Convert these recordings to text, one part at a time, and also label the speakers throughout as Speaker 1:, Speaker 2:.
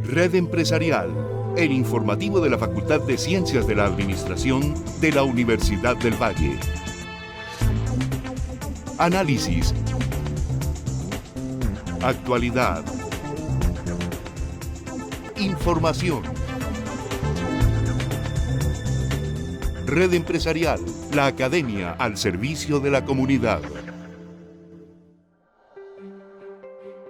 Speaker 1: Red Empresarial, el informativo de la Facultad de Ciencias de la Administración de la Universidad del Valle. Análisis. Actualidad. Información. Red Empresarial, la academia al servicio de la comunidad.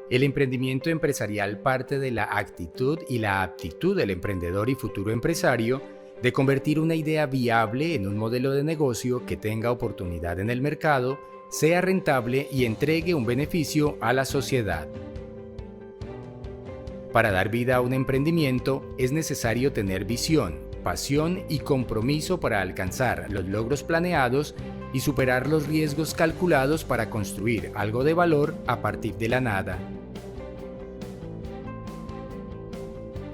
Speaker 2: El emprendimiento empresarial parte de la actitud y la aptitud del emprendedor y futuro empresario de convertir una idea viable en un modelo de negocio que tenga oportunidad en el mercado, sea rentable y entregue un beneficio a la sociedad. Para dar vida a un emprendimiento es necesario tener visión, pasión y compromiso para alcanzar los logros planeados y superar los riesgos calculados para construir algo de valor a partir de la nada.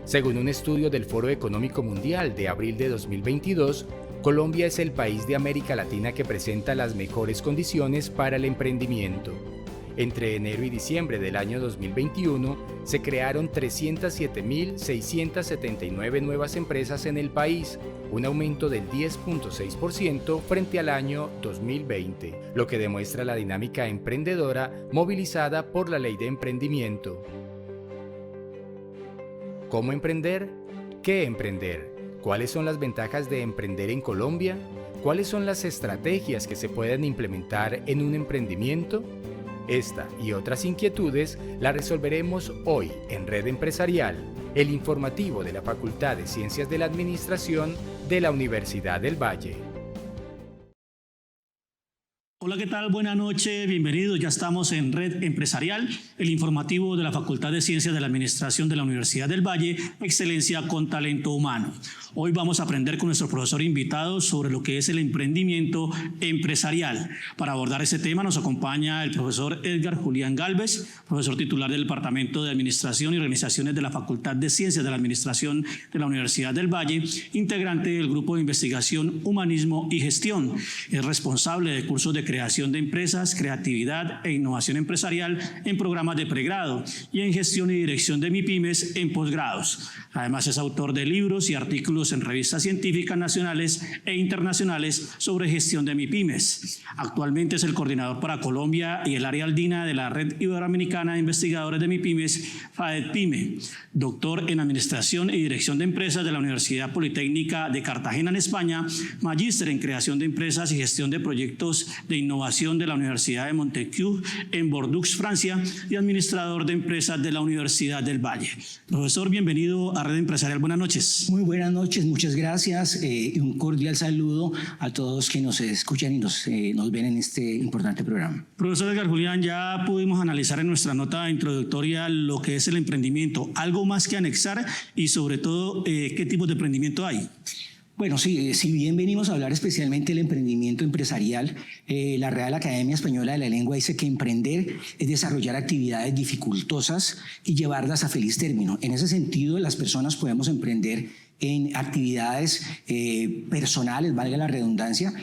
Speaker 2: Según un estudio del Foro Económico Mundial de abril de 2022, Colombia es el país de América Latina que presenta las mejores condiciones para el emprendimiento. Entre enero y diciembre del año 2021, se crearon 307.679 nuevas empresas en el país, un aumento del 10.6% frente al año 2020, lo que demuestra la dinámica emprendedora movilizada por la Ley de Emprendimiento. ¿Cómo emprender? ¿Qué emprender? ¿Cuáles son las ventajas de emprender en Colombia? ¿Cuáles son las estrategias que se pueden implementar en un emprendimiento? Esta y otras inquietudes las resolveremos hoy en Red Empresarial, el informativo de la Facultad de Ciencias de la Administración de la Universidad del Valle.
Speaker 3: Hola, ¿qué tal? Buenas noches, bienvenidos. Ya estamos en Red Empresarial, el informativo de la Facultad de Ciencias de la Administración de la Universidad del Valle, excelencia con talento humano. Hoy vamos a aprender con nuestro profesor invitado sobre lo que es el emprendimiento empresarial. Para abordar ese tema nos acompaña el profesor Edgar Julián Gálvez, profesor titular del Departamento de Administración y Organizaciones de la Facultad de Ciencias de la Administración de la Universidad del Valle, integrante del Grupo de Investigación Humanismo y Gestión. Es responsable de cursos de creación de empresas, creatividad e innovación empresarial en programas de pregrado y en gestión y dirección de MIPYMES en posgrados. Además es autor de libros y artículos en revistas científicas nacionales e internacionales sobre gestión de MIPYMES. Actualmente es el coordinador para Colombia y el área andina de la Red Iberoamericana de Investigadores de MIPYMES, FAEDPYME. Doctor en Administración y Dirección de Empresas de la Universidad Politécnica de Cartagena en España, magíster en Creación de Empresas y Gestión de Proyectos de Innovación de la Universidad de Montesquieu en Bordeaux, Francia, y administrador de empresas de la Universidad del Valle. Profesor, bienvenido a Red Empresarial. Buenas noches.
Speaker 4: Muy buenas noches, muchas gracias y un cordial saludo a todos que nos escuchan y nos ven en este importante programa.
Speaker 3: Profesor Edgar Julián, ya pudimos analizar en nuestra nota introductoria lo que es el emprendimiento. ¿Algo más que anexar y sobre todo qué tipo de emprendimiento hay?
Speaker 4: Bueno, sí, si bien venimos a hablar especialmente del emprendimiento empresarial, la Real Academia Española de la Lengua dice que emprender es desarrollar actividades dificultosas y llevarlas a feliz término. En ese sentido, las personas podemos emprender en actividades personales, valga la redundancia,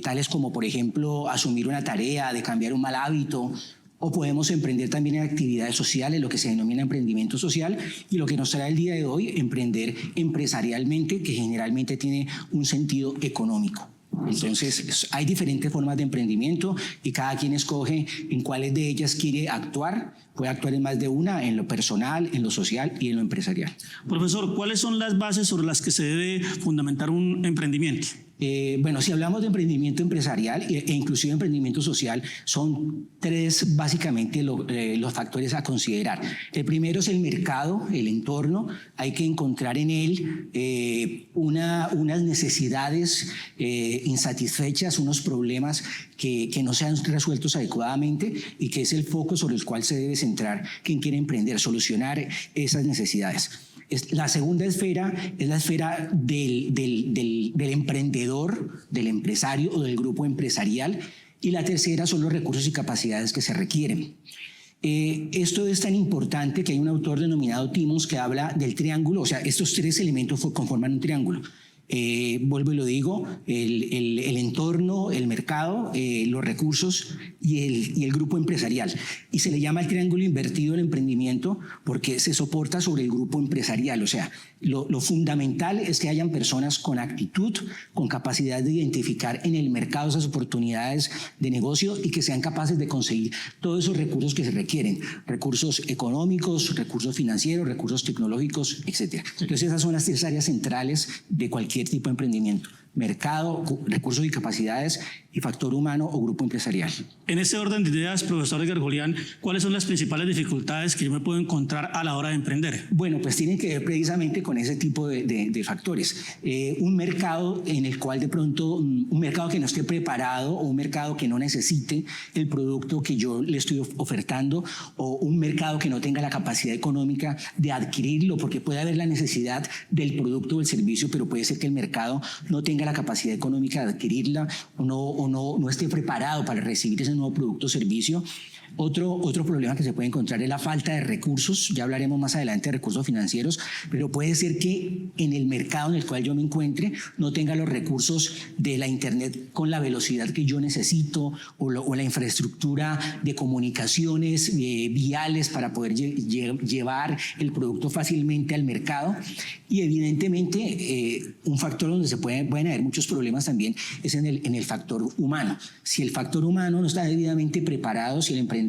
Speaker 4: tales como, por ejemplo, asumir una tarea, de cambiar un mal hábito, o podemos emprender también en actividades sociales, lo que se denomina emprendimiento social, y lo que nos trae el día de hoy, emprender empresarialmente, que generalmente tiene un sentido económico. Entonces, hay diferentes formas de emprendimiento y cada quien escoge en cuáles de ellas quiere actuar. Puede actuar en más de una, en lo personal, en lo social y en lo empresarial.
Speaker 3: Profesor, ¿cuáles son las bases sobre las que se debe fundamentar un emprendimiento?
Speaker 4: Bueno, si hablamos de emprendimiento empresarial e inclusive emprendimiento social, son tres básicamente los factores a considerar. El primero es el mercado, el entorno. Hay que encontrar en él unas necesidades insatisfechas, unos problemas que no se han resueltos adecuadamente y que es el foco sobre el cual se debe centrar quien quiere emprender, solucionar esas necesidades. La segunda esfera es la esfera del emprendedor, del empresario o del grupo empresarial, y la tercera son los recursos y capacidades que se requieren. Esto es tan importante que hay un autor denominado Timmons que habla del triángulo, o sea, estos tres elementos conforman un triángulo. Vuelvo y lo digo, el entorno, el mercado, los recursos y el grupo empresarial. Y se le llama el triángulo invertido del emprendimiento porque se soporta sobre el grupo empresarial. O sea, lo fundamental es que hayan personas con actitud, con capacidad de identificar en el mercado esas oportunidades de negocio y que sean capaces de conseguir todos esos recursos que se requieren, recursos económicos, recursos financieros, recursos tecnológicos, etc. Entonces esas son las 3 áreas centrales de cualquier tipo de emprendimiento: mercado, recursos y capacidades, y factor humano o grupo empresarial.
Speaker 3: En ese orden de ideas, profesor Edgar Julián, ¿cuáles son las principales dificultades que yo me puedo encontrar a la hora de emprender?
Speaker 4: Bueno, pues tienen que ver precisamente con ese tipo de factores. Un mercado en el cual de pronto, un mercado que no esté preparado o un mercado que no necesite el producto que yo le estoy ofertando, o un mercado que no tenga la capacidad económica de adquirirlo, porque puede haber la necesidad del producto o el servicio, pero puede ser que el mercado no tenga la capacidad económica de adquirirla o no esté preparado para recibir ese nuevo producto o servicio. Otro problema que se puede encontrar es la falta de recursos. Ya hablaremos más adelante de recursos financieros, pero puede ser que en el mercado en el cual yo me encuentre no tenga los recursos de la Internet con la velocidad que yo necesito, o la infraestructura de comunicaciones viales para poder llevar el producto fácilmente al mercado. Y evidentemente un factor donde pueden haber muchos problemas también es en el factor humano. Si el factor humano no está debidamente preparado, si el emprendedor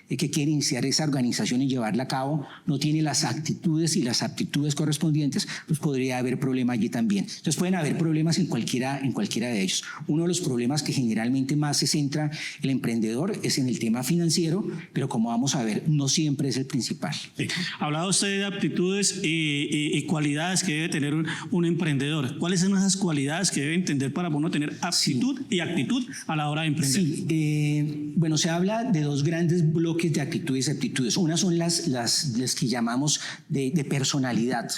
Speaker 4: que quiere iniciar esa organización y llevarla a cabo no tiene las actitudes y las aptitudes correspondientes, pues podría haber problema allí también. Entonces pueden haber problemas en cualquiera de ellos. Uno de los problemas que generalmente más se centra el emprendedor es en el tema financiero, pero como vamos a ver, no siempre es el principal.
Speaker 3: Sí. Hablaba usted de aptitudes y cualidades que debe tener un emprendedor. ¿Cuáles son esas cualidades que debe entender para uno tener aptitud y actitud a la hora de emprender?
Speaker 4: Sí, bueno, se habla de 2 grandes bloques de actitudes y aptitudes. Una son las que llamamos de personalidad.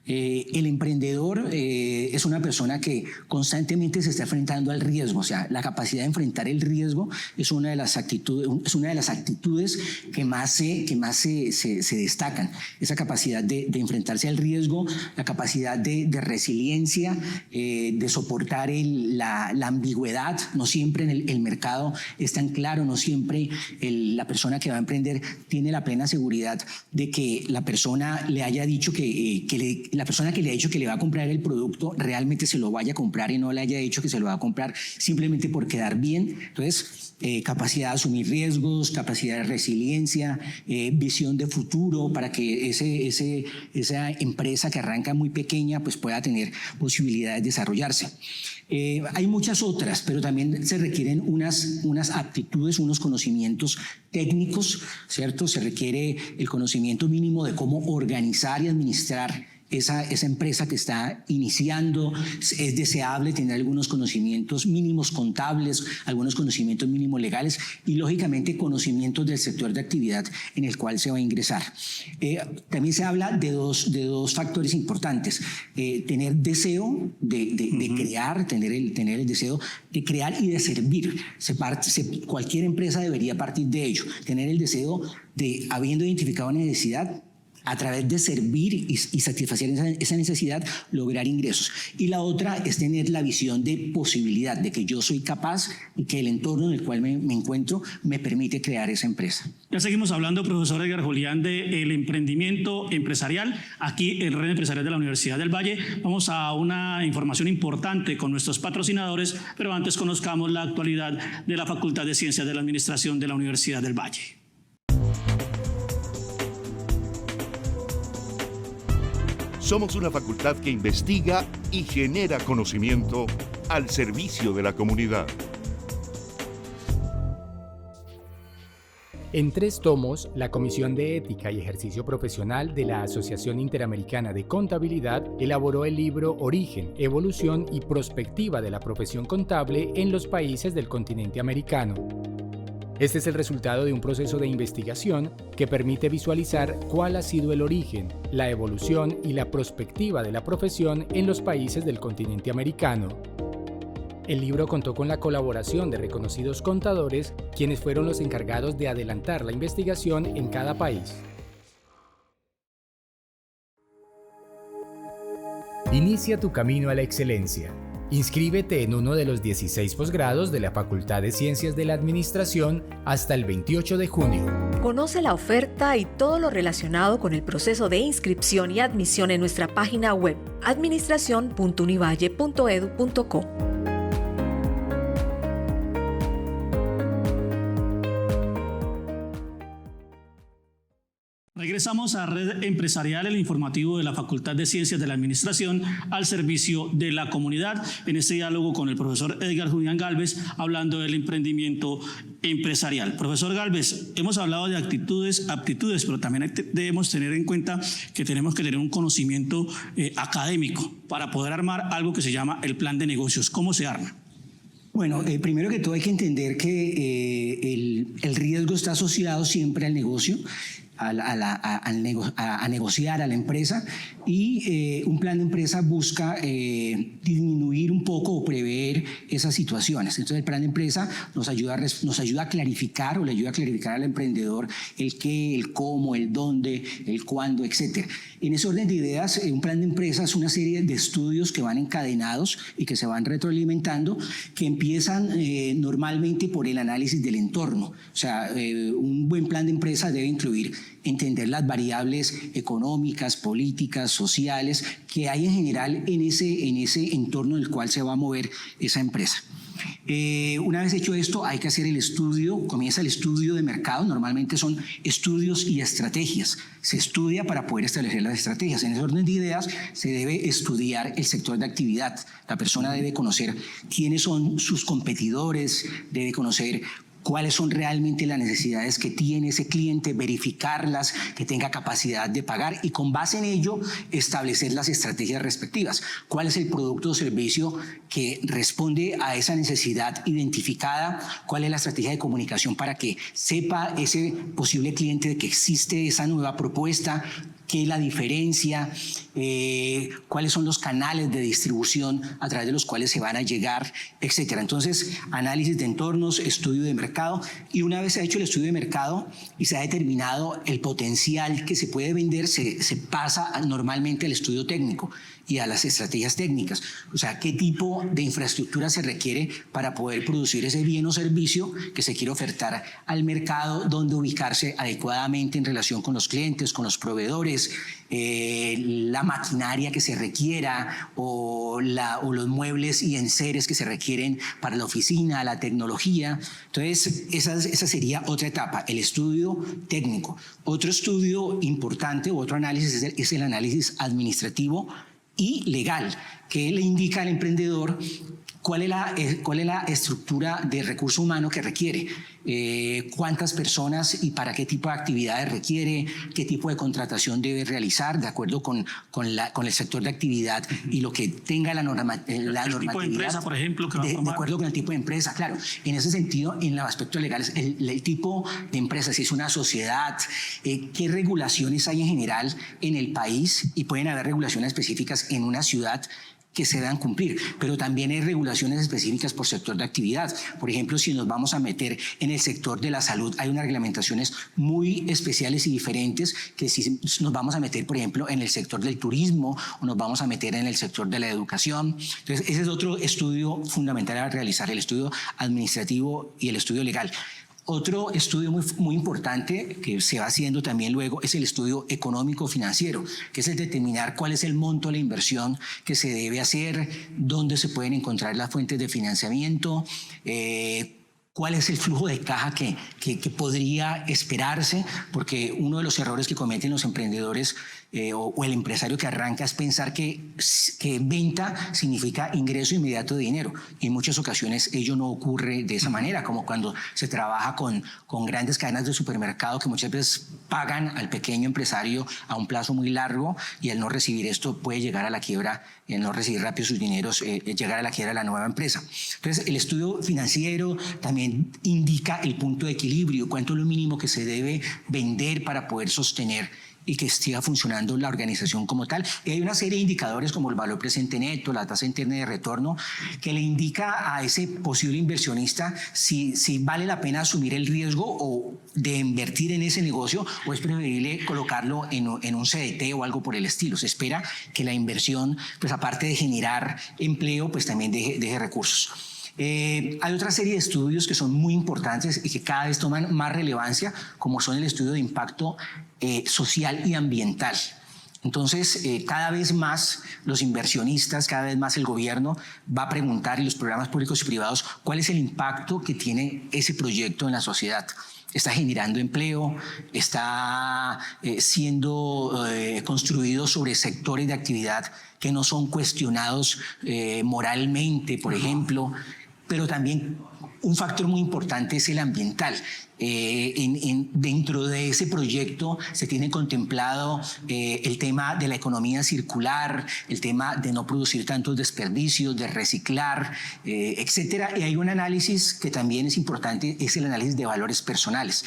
Speaker 4: El emprendedor es una persona que constantemente se está enfrentando al riesgo. O sea, la capacidad de enfrentar el riesgo es una de las actitudes que más se destacan. Esa capacidad de enfrentarse al riesgo, la capacidad de resiliencia, de soportar la ambigüedad. No siempre en el mercado es tan claro, no siempre la persona que va a emprender tiene la plena seguridad de que la persona le haya dicho la persona que le ha dicho que le va a comprar el producto realmente se lo vaya a comprar y no le haya dicho que se lo va a comprar simplemente por quedar bien. Entonces, capacidad de asumir riesgos, capacidad de resiliencia, visión de futuro para que esa empresa que arranca muy pequeña pues pueda tener posibilidades de desarrollarse. Hay muchas otras, pero también se requieren unas aptitudes, unos conocimientos técnicos, ¿cierto? Se requiere el conocimiento mínimo de cómo organizar y administrar esa empresa que está iniciando. Es deseable tener algunos conocimientos mínimos contables, algunos conocimientos mínimos legales y lógicamente conocimientos del sector de actividad en el cual se va a ingresar. También se habla de dos factores importantes: tener deseo de crear, tener el deseo de crear y de servir. Cualquier empresa debería partir de ello, tener el deseo de, habiendo identificado una necesidad, a través de servir y satisfacer esa necesidad, lograr ingresos. Y la otra es tener la visión de posibilidad, de que yo soy capaz y que el entorno en el cual me encuentro me permite crear esa empresa.
Speaker 3: Ya seguimos hablando, profesor Edgar Julián, del emprendimiento empresarial aquí en Red Empresarial de la Universidad del Valle. Vamos a una información importante con nuestros patrocinadores, pero antes conozcamos la actualidad de la Facultad de Ciencias de la Administración de la Universidad del Valle.
Speaker 1: Somos una facultad que investiga y genera conocimiento al servicio de la comunidad.
Speaker 2: En 3 tomos, la Comisión de Ética y Ejercicio Profesional de la Asociación Interamericana de Contabilidad elaboró el libro Origen, Evolución y Prospectiva de la Profesión Contable en los países del continente americano. Este es el resultado de un proceso de investigación que permite visualizar cuál ha sido el origen, la evolución y la prospectiva de la profesión en los países del continente americano. El libro contó con la colaboración de reconocidos contadores, quienes fueron los encargados de adelantar la investigación en cada país. Inicia tu camino a la excelencia. Inscríbete en uno de los 16 posgrados de la Facultad de Ciencias de la Administración hasta el 28 de junio.
Speaker 5: Conoce la oferta y todo lo relacionado con el proceso de inscripción y admisión en nuestra página web administracion.univalle.edu.co.
Speaker 3: Regresamos a Red Empresarial, el informativo de la Facultad de Ciencias de la Administración al servicio de la comunidad. En este diálogo con el profesor Edgar Julián Gálvez, hablando del emprendimiento empresarial. Profesor Gálvez, hemos hablado de aptitudes, pero también debemos tener en cuenta que tenemos que tener un conocimiento académico para poder armar algo que se llama el plan de negocios. ¿Cómo se arma?
Speaker 4: Bueno, primero que todo hay que entender que el riesgo está asociado siempre al negocio, a negociar a la empresa, y un plan de empresa busca disminuir un poco o prever esas situaciones. Entonces el plan de empresa nos ayuda a clarificar, o le ayuda a clarificar al emprendedor el qué, el cómo, el dónde, el cuándo, etc. En ese orden de ideas, un plan de empresa es una serie de estudios que van encadenados y que se van retroalimentando, que empiezan normalmente por el análisis del entorno. O sea, un buen plan de empresa debe incluir entender las variables económicas, políticas, sociales que hay en general en ese entorno en el cual se va a mover esa empresa. Una vez hecho esto, hay que hacer el estudio, comienza el estudio de mercado. Normalmente son estudios y estrategias. Se estudia para poder establecer las estrategias. En ese orden de ideas se debe estudiar el sector de actividad. La persona debe conocer quiénes son sus competidores, debe conocer cuáles son realmente las necesidades que tiene ese cliente, verificarlas, que tenga capacidad de pagar, y con base en ello establecer las estrategias respectivas. ¿Cuál es el producto o servicio que responde a esa necesidad identificada? ¿Cuál es la estrategia de comunicación para que sepa ese posible cliente de que existe esa nueva propuesta? ¿Qué es la diferencia? ¿Cuáles son los canales de distribución a través de los cuales se van a llegar, etcétera? Entonces, análisis de entornos, estudio de mercado, y una vez se ha hecho el estudio de mercado y se ha determinado el potencial que se puede vender, se pasa normalmente al estudio técnico y a las estrategias técnicas. O sea, qué tipo de infraestructura se requiere para poder producir ese bien o servicio que se quiere ofertar al mercado, dónde ubicarse adecuadamente en relación con los clientes, con los proveedores, la maquinaria que se requiera o los muebles y enseres que se requieren para la oficina, la tecnología. Entonces, esa sería otra etapa, el estudio técnico. Otro estudio importante, otro análisis es el análisis administrativo y legal, que le indica al emprendedor cuál es la estructura de recurso humano que requiere, cuántas personas y para qué tipo de actividades requiere, qué tipo de contratación debe realizar de acuerdo con el sector de actividad y lo que tenga la normatividad.
Speaker 3: El tipo de empresa, por ejemplo, que va a formar.
Speaker 4: De acuerdo con el tipo de empresa, claro. En ese sentido, en el aspecto legal, el tipo de empresa, si es una sociedad, qué regulaciones hay en general en el país, y pueden haber regulaciones específicas en una ciudad que se dan cumplir, pero también hay regulaciones específicas por sector de actividad. Por ejemplo, si nos vamos a meter en el sector de la salud, hay unas reglamentaciones muy especiales y diferentes que si nos vamos a meter, por ejemplo, en el sector del turismo o nos vamos a meter en el sector de la educación. Entonces, ese es otro estudio fundamental a realizar, el estudio administrativo y el estudio legal. Otro estudio muy importante que se va haciendo también luego es el estudio económico-financiero, que es el determinar cuál es el monto de la inversión que se debe hacer, dónde se pueden encontrar las fuentes de financiamiento, cuál es el flujo de caja que podría esperarse, porque uno de los errores que cometen los emprendedores o el empresario que arranca es pensar que venta significa ingreso inmediato de dinero, y en muchas ocasiones ello no ocurre de esa manera, como cuando se trabaja con grandes cadenas de supermercado que muchas veces pagan al pequeño empresario a un plazo muy largo, y al no recibir esto puede llegar a la quiebra, y al no recibir rápido sus dineros llegar a la quiebra de la nueva empresa. Entonces, el estudio financiero, también también indica el punto de equilibrio, cuánto es lo mínimo que se debe vender para poder sostener y que siga funcionando la organización como tal. Y hay una serie de indicadores como el valor presente neto, la tasa interna de retorno, que le indica a ese posible inversionista si vale la pena asumir el riesgo o de invertir en ese negocio, o es preferible colocarlo en un CDT o algo por el estilo. Se espera que la inversión, pues aparte de generar empleo, pues también deje recursos. Hay otra serie de estudios que son muy importantes y que cada vez toman más relevancia, como son el estudio de impacto social y ambiental. Entonces, cada vez más los inversionistas, cada vez más el gobierno va a preguntar, y los programas públicos y privados, cuál es el impacto que tiene ese proyecto en la sociedad. Está generando empleo, está siendo construido sobre sectores de actividad que no son cuestionados moralmente, por ejemplo, pero también un factor muy importante es el ambiental. Dentro de ese proyecto se tiene contemplado el tema de la economía circular, el tema de no producir tantos desperdicios, de reciclar, etcétera. Y hay un análisis que también es importante, es el análisis de valores personales.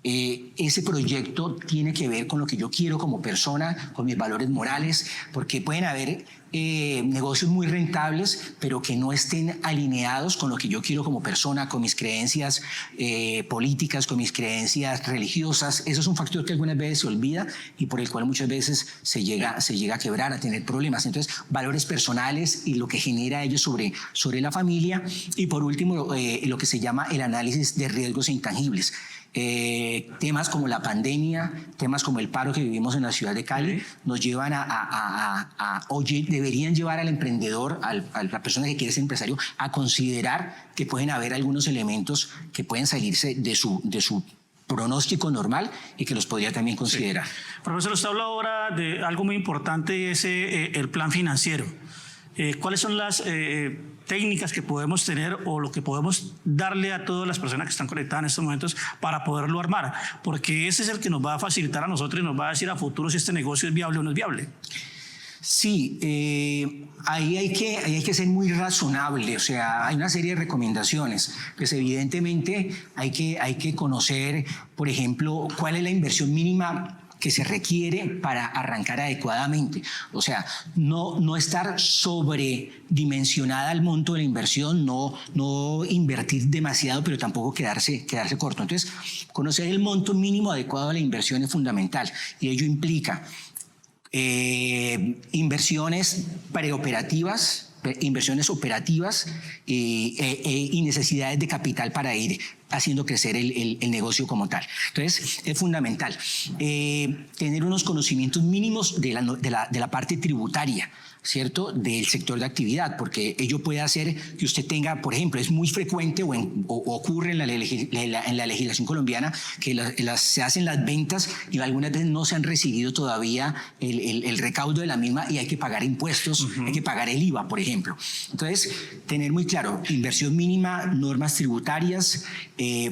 Speaker 4: Ese proyecto tiene que ver con lo que yo quiero como persona, con mis valores morales, porque pueden haber negocios muy rentables, pero que no estén alineados con lo que yo quiero como persona, con mis creencias políticas, con mis creencias religiosas. Eso es un factor que algunas veces se olvida y por el cual muchas veces se llega a quebrar, a tener problemas. Entonces, valores personales y lo que genera ello sobre la familia. Y por último, lo que se llama el análisis de riesgos intangibles. Temas como la pandemia, temas como el paro que vivimos en la ciudad de Cali, nos llevan deberían llevar al emprendedor, a la persona que quiere ser empresario, a considerar que pueden haber algunos elementos que pueden salirse de su pronóstico normal y que los podría también considerar.
Speaker 3: Sí. Profesor, usted habla ahora de algo muy importante, es el plan financiero. ¿Cuáles son las técnicas que podemos tener o lo que podemos darle a todas las personas que están conectadas en estos momentos para poderlo armar? Porque ese es el que nos va a facilitar a nosotros y nos va a decir a futuro si este negocio es viable o no es viable.
Speaker 4: Sí, ahí hay que ser muy razonable, o sea, hay una serie de recomendaciones. Pues evidentemente hay que conocer, por ejemplo, cuál es la inversión mínima que se requiere para arrancar adecuadamente. O sea, no estar sobredimensionada el monto de la inversión, no invertir demasiado, pero tampoco quedarse corto. Entonces, conocer el monto mínimo adecuado a la inversión es fundamental y ello implica inversiones preoperativas, inversiones operativas y necesidades de capital para ir haciendo crecer el negocio como tal. Entonces, es fundamental tener unos conocimientos mínimos de la parte tributaria, ¿cierto?, del sector de actividad, porque ello puede hacer que usted tenga, por ejemplo, es muy frecuente o ocurre en la legislación colombiana que se hacen las ventas y algunas veces no se han recibido todavía el recaudo de la misma y hay que pagar impuestos, hay que pagar el IVA, por ejemplo. Entonces, tener muy claro, inversión mínima, normas tributarias,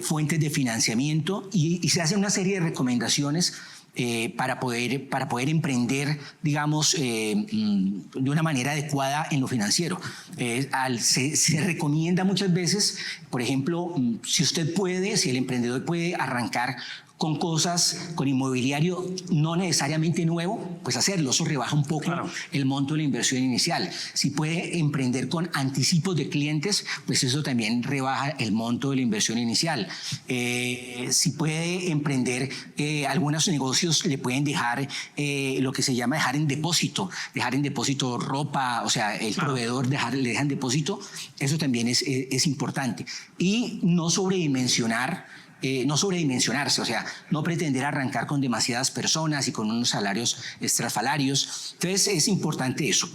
Speaker 4: fuentes de financiamiento y se hace una serie de recomendaciones para poder emprender, digamos, de una manera adecuada en lo financiero. Se recomienda muchas veces, por ejemplo, si el emprendedor puede arrancar con cosas, con inmobiliario no necesariamente nuevo, pues hacerlo, eso rebaja un poco el monto de la inversión inicial. Si puede emprender con anticipos de clientes, pues eso también rebaja el monto de la inversión inicial. Si puede emprender, algunos negocios le pueden dejar lo que se llama dejar en depósito ropa, o sea, el proveedor le deja en depósito, eso también es importante. Y no sobredimensionarse, o sea, no pretender arrancar con demasiadas personas y con unos salarios estrafalarios. Entonces es importante eso,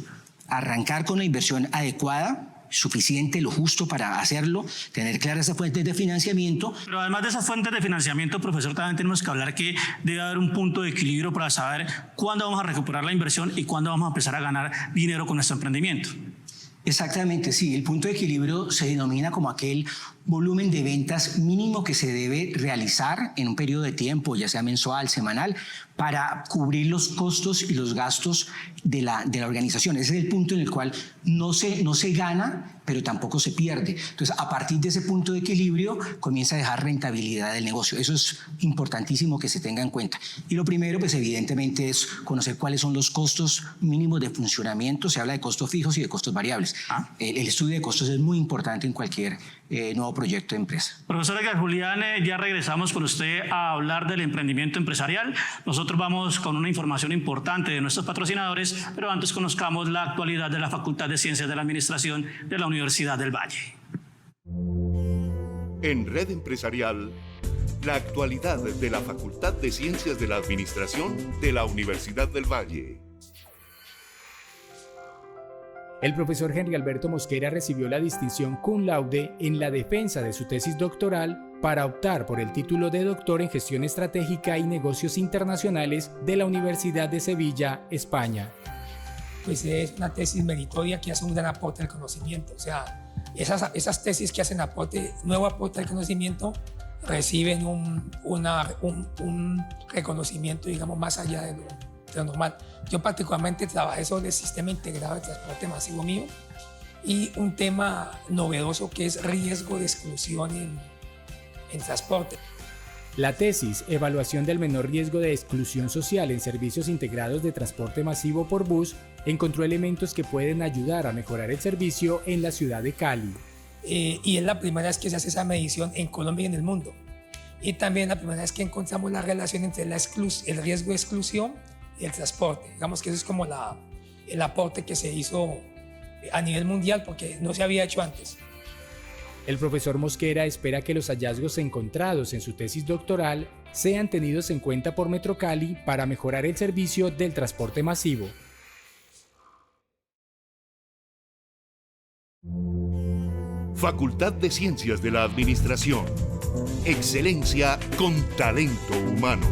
Speaker 4: arrancar con la inversión adecuada, suficiente, lo justo para hacerlo, tener claras esas fuentes de financiamiento.
Speaker 3: Pero además de esas fuentes de financiamiento, profesor, también tenemos que hablar que debe haber un punto de equilibrio para saber cuándo vamos a recuperar la inversión y cuándo vamos a empezar a ganar dinero con nuestro emprendimiento.
Speaker 4: Exactamente, sí. El punto de equilibrio se denomina como aquel volumen de ventas mínimo que se debe realizar en un periodo de tiempo, ya sea mensual, semanal, para cubrir los costos y los gastos de la organización. Ese es el punto en el cual no se gana, pero tampoco se pierde. Entonces, a partir de ese punto de equilibrio, comienza a dejar rentabilidad del negocio. Eso es importantísimo que se tenga en cuenta. Y lo primero, pues evidentemente, es conocer cuáles son los costos mínimos de funcionamiento. Se habla de costos fijos y de costos variables. El estudio de costos es muy importante en cualquier nuevo proyecto de empresa.
Speaker 3: Profesor Edgar Julián, ya regresamos con usted a hablar del emprendimiento empresarial. Nosotros vamos con una información importante de nuestros patrocinadores, pero antes conozcamos la actualidad de la Facultad de Ciencias de la Administración de la Universidad del Valle.
Speaker 1: En Red Empresarial, la actualidad de la Facultad de Ciencias de la Administración de la Universidad del Valle.
Speaker 2: El profesor Henry Alberto Mosquera recibió la distinción cum laude en la defensa de su tesis doctoral para optar por el título de doctor en Gestión Estratégica y Negocios Internacionales de la Universidad de Sevilla, España.
Speaker 6: Pues es una tesis meritoria que hace un gran aporte al conocimiento. O sea, esas tesis que hacen nuevo aporte al conocimiento reciben un reconocimiento, digamos, más allá de lo normal. Yo particularmente trabajé sobre el sistema integrado de transporte masivo mío y un tema novedoso que es riesgo de exclusión en transporte.
Speaker 2: La tesis, Evaluación del menor riesgo de exclusión social en servicios integrados de transporte masivo por bus, encontró elementos que pueden ayudar a mejorar el servicio en la ciudad de Cali.
Speaker 6: Y es la primera vez que se hace esa medición en Colombia y en el mundo. Y también la primera vez que encontramos la relación entre el riesgo de exclusión y el transporte. Digamos que eso es como el aporte que se hizo a nivel mundial porque no se había hecho antes.
Speaker 2: El profesor Mosquera espera que los hallazgos encontrados en su tesis doctoral sean tenidos en cuenta por Metro Cali para mejorar el servicio del transporte masivo.
Speaker 1: Facultad de Ciencias de la Administración. Excelencia con talento humano.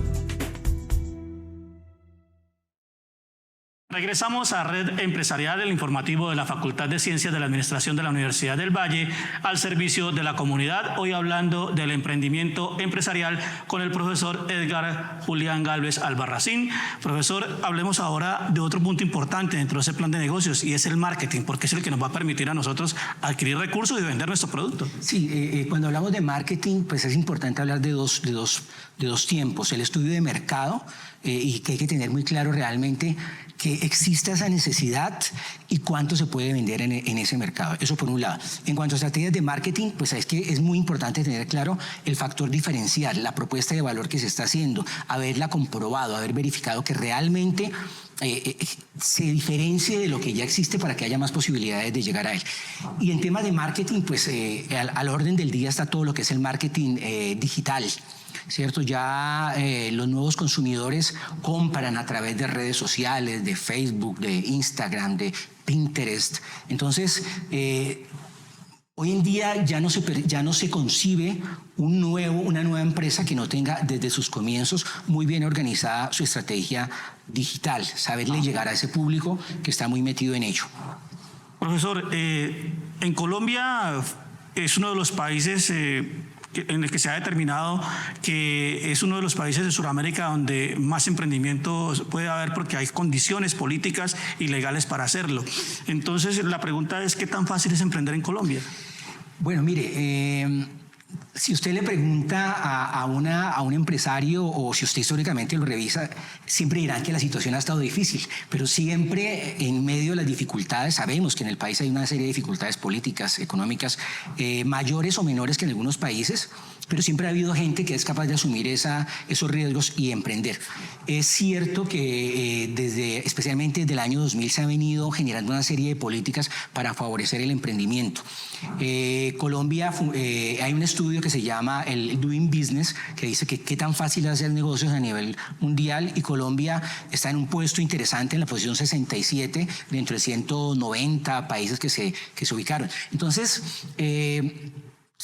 Speaker 3: Regresamos a Red Empresarial, el informativo de la Facultad de Ciencias de la Administración de la Universidad del Valle, al servicio de la comunidad. Hoy hablando del emprendimiento empresarial con el profesor Edgar Julián Gálvez Albarracín. Profesor, hablemos ahora de otro punto importante dentro de ese plan de negocios y es el marketing, porque es el que nos va a permitir a nosotros adquirir recursos y vender nuestro producto.
Speaker 4: Sí, cuando hablamos de marketing, pues es importante hablar de dos tiempos. El estudio de mercado y que hay que tener muy claro realmente que exista esa necesidad y cuánto se puede vender en ese mercado. Eso por un lado. En cuanto a estrategias de marketing, pues es que es muy importante tener claro el factor diferencial, la propuesta de valor que se está haciendo, haberla comprobado, haber verificado que realmente se diferencie de lo que ya existe para que haya más posibilidades de llegar a él. Y en temas de marketing, pues al orden del día está todo lo que es el marketing digital. ¿Cierto? Ya los nuevos consumidores compran a través de redes sociales, de Facebook, de Instagram, de Pinterest. Entonces, hoy en día ya no se concibe una nueva empresa que no tenga desde sus comienzos muy bien organizada su estrategia digital, saberle llegar a ese público que está muy metido en ello.
Speaker 3: Profesor, en Colombia es uno de los países en el que se ha determinado que es uno de los países de Sudamérica donde más emprendimiento puede haber porque hay condiciones políticas y legales para hacerlo. Entonces, la pregunta es, ¿qué tan fácil es emprender en Colombia?
Speaker 4: Bueno, mire, si usted le pregunta a un empresario o si usted históricamente lo revisa, siempre dirán que la situación ha estado difícil, pero siempre en medio de las dificultades, sabemos que en el país hay una serie de dificultades políticas, económicas, mayores o menores que en algunos países, pero siempre ha habido gente que es capaz de asumir esos riesgos y emprender. Es cierto que especialmente desde el año 2000 se ha venido generando una serie de políticas para favorecer el emprendimiento. Colombia, hay un estudio que se llama el Doing Business, que dice que qué tan fácil es hacer negocios a nivel mundial, y Colombia está en un puesto interesante en la posición 67 dentro de 190 países que se ubicaron. Entonces,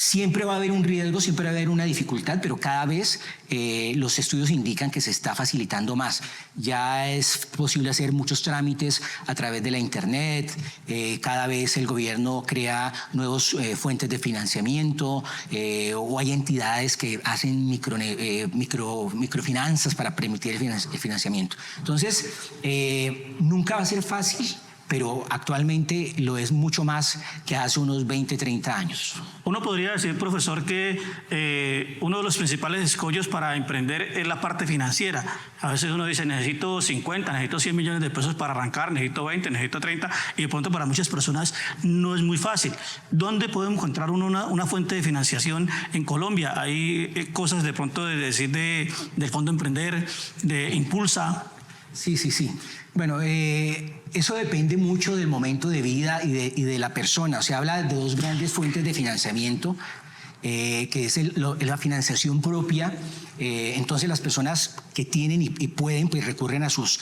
Speaker 4: Siempre va a haber un riesgo, siempre va a haber una dificultad, pero cada vez los estudios indican que se está facilitando más. Ya es posible hacer muchos trámites a través de la internet, cada vez el gobierno crea nuevas fuentes de financiamiento, o hay entidades que hacen microfinanzas para permitir el financiamiento. Entonces, nunca va a ser fácil, pero actualmente lo es mucho más que hace unos 20, 30 años.
Speaker 3: Uno podría decir, profesor, que uno de los principales escollos para emprender es la parte financiera. A veces uno dice, necesito 50, necesito 100 millones de pesos para arrancar, necesito 20, necesito 30, y de pronto para muchas personas no es muy fácil. ¿Dónde podemos encontrar una fuente de financiación en Colombia? Hay cosas de pronto de decir del Fondo Emprender, de Impulsa.
Speaker 4: Sí. Bueno, eso depende mucho del momento de vida y de la persona. Se habla de dos grandes fuentes de financiamiento, que es la financiación propia. Entonces las personas que tienen y pueden, pues recurren a sus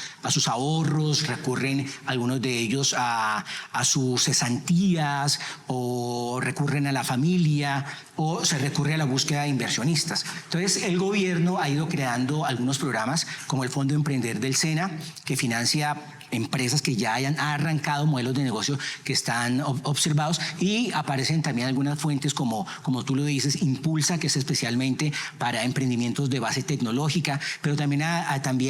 Speaker 4: ahorros, recurren algunos de ellos a sus cesantías, o recurren a la familia, o se recurre a la búsqueda de inversionistas. Entonces el gobierno ha ido creando algunos programas como el Fondo Emprender del SENA, que financia empresas que ya hayan arrancado modelos de negocio que están observados, y aparecen también algunas fuentes como tú lo dices, Impulsa, que es especialmente para emprendimientos de base tecnológica, pero también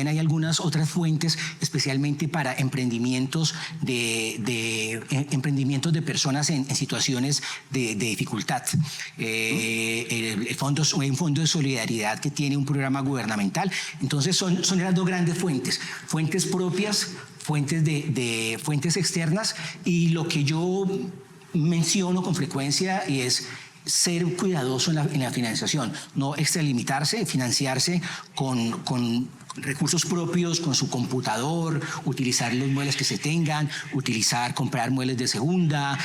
Speaker 4: hay algunas otras fuentes especialmente para emprendimientos de personas en situaciones de dificultad. Hay un fondo de solidaridad que tiene un programa gubernamental. Entonces son las dos grandes fuentes propias, fuentes externas, y lo que yo menciono con frecuencia es ser cuidadoso en la financiación, no extralimitarse, financiarse con recursos propios, con su computador, utilizar los muebles que se tengan, comprar muebles de segunda,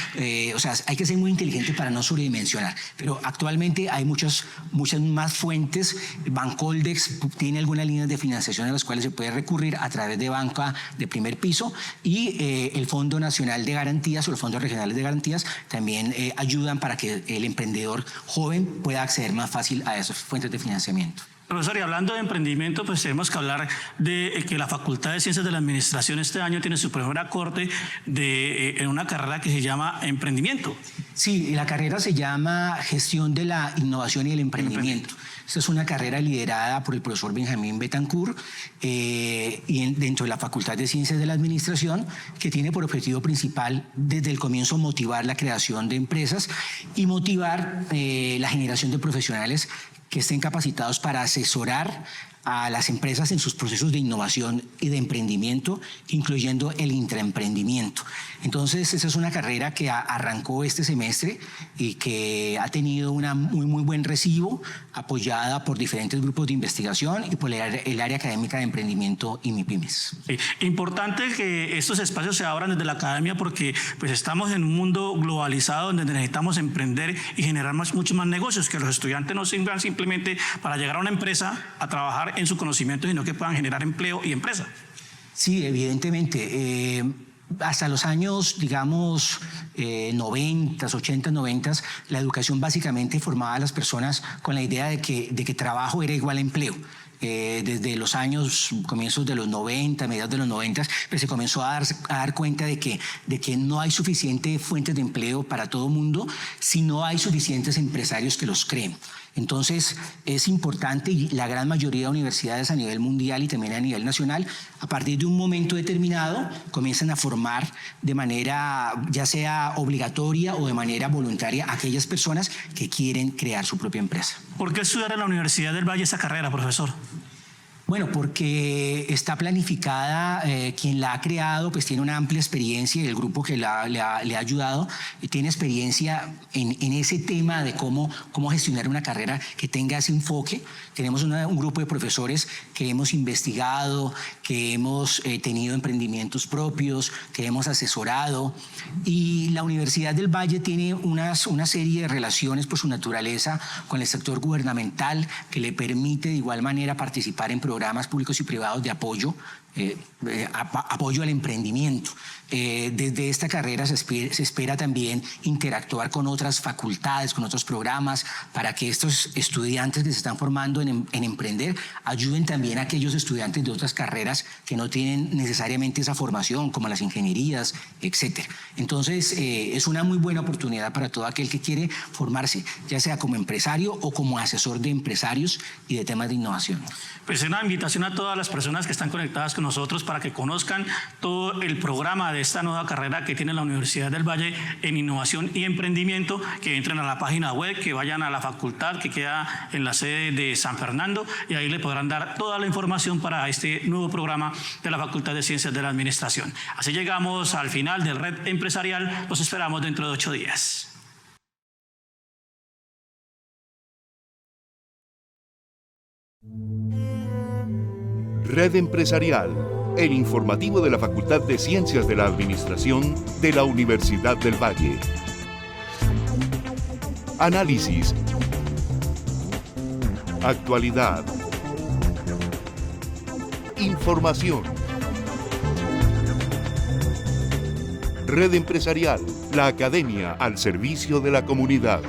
Speaker 4: o sea, hay que ser muy inteligente para no sobredimensionar. Pero actualmente hay muchas más fuentes. Bancoldex tiene algunas líneas de financiación a las cuales se puede recurrir a través de banca de primer piso, y el Fondo Nacional de Garantías o los fondos regionales de garantías también ayudan para que el emprendedor joven pueda acceder más fácil a esas fuentes de financiamiento.
Speaker 3: Profesor, y hablando de emprendimiento, pues tenemos que hablar de que la Facultad de Ciencias de la Administración este año tiene su primera corte en una carrera que se llama Emprendimiento.
Speaker 4: Sí, la carrera se llama Gestión de la Innovación y el Emprendimiento. Esta es una carrera liderada por el profesor Benjamín Betancourt, y dentro de la Facultad de Ciencias de la Administración, que tiene por objetivo principal desde el comienzo motivar la creación de empresas y motivar la generación de profesionales que estén capacitados para asesorar a las empresas en sus procesos de innovación y de emprendimiento, incluyendo el intraemprendimiento. Entonces, esa es una carrera que arrancó este semestre y que ha tenido un muy buen recibo, apoyada por diferentes grupos de investigación y por el área académica de emprendimiento y MIPYMES.
Speaker 3: Sí. Importante que estos espacios se abran desde la academia, porque pues estamos en un mundo globalizado donde necesitamos emprender y generar muchos más negocios, que los estudiantes no sirvan simplemente para llegar a una empresa a trabajar en su conocimiento, sino que puedan generar empleo y empresa.
Speaker 4: Sí, evidentemente. Hasta los años, digamos, 80, 90, la educación básicamente formaba a las personas con la idea de que trabajo era igual a empleo. Desde los comienzos de los 90, mediados de los 90, pues se comenzó a dar cuenta de que no hay suficientes fuentes de empleo para todo el mundo si no hay suficientes empresarios que los creen. Entonces es importante, y la gran mayoría de universidades a nivel mundial y también a nivel nacional, a partir de un momento determinado, comienzan a formar de manera ya sea obligatoria o de manera voluntaria a aquellas personas que quieren crear su propia empresa.
Speaker 3: ¿Por qué estudiar en la Universidad del Valle esa carrera, profesor?
Speaker 4: Bueno, porque está planificada, quien la ha creado pues tiene una amplia experiencia, y el grupo que le ha ayudado tiene experiencia en ese tema de cómo gestionar una carrera que tenga ese enfoque. Tenemos un grupo de profesores que hemos investigado, que hemos tenido emprendimientos propios, que hemos asesorado, y la Universidad del Valle tiene una serie de relaciones por su naturaleza con el sector gubernamental que le permite de igual manera participar en programas públicos y privados de apoyo apoyo al emprendimiento. Desde esta carrera se espera también interactuar con otras facultades, con otros programas, para que estos estudiantes que se están formando en emprender ayuden también a aquellos estudiantes de otras carreras que no tienen necesariamente esa formación, como las ingenierías, etc. Entonces, es una muy buena oportunidad para todo aquel que quiere formarse, ya sea como empresario o como asesor de empresarios y de temas de innovación.
Speaker 3: Pues es una invitación a todas las personas que están conectadas con nosotros para que conozcan todo el programa de esta nueva carrera que tiene la Universidad del Valle en innovación y emprendimiento, que entren a la página web, que vayan a la facultad que queda en la sede de San Fernando, y ahí le podrán dar toda la información para este nuevo programa de la Facultad de Ciencias de la Administración. Así llegamos al final del Red Empresarial. Los esperamos dentro de 8 días.
Speaker 1: Red Empresarial, el informativo de la Facultad de Ciencias de la Administración de la Universidad del Valle. Análisis. Actualidad. Información. Red Empresarial, la academia al servicio de la comunidad.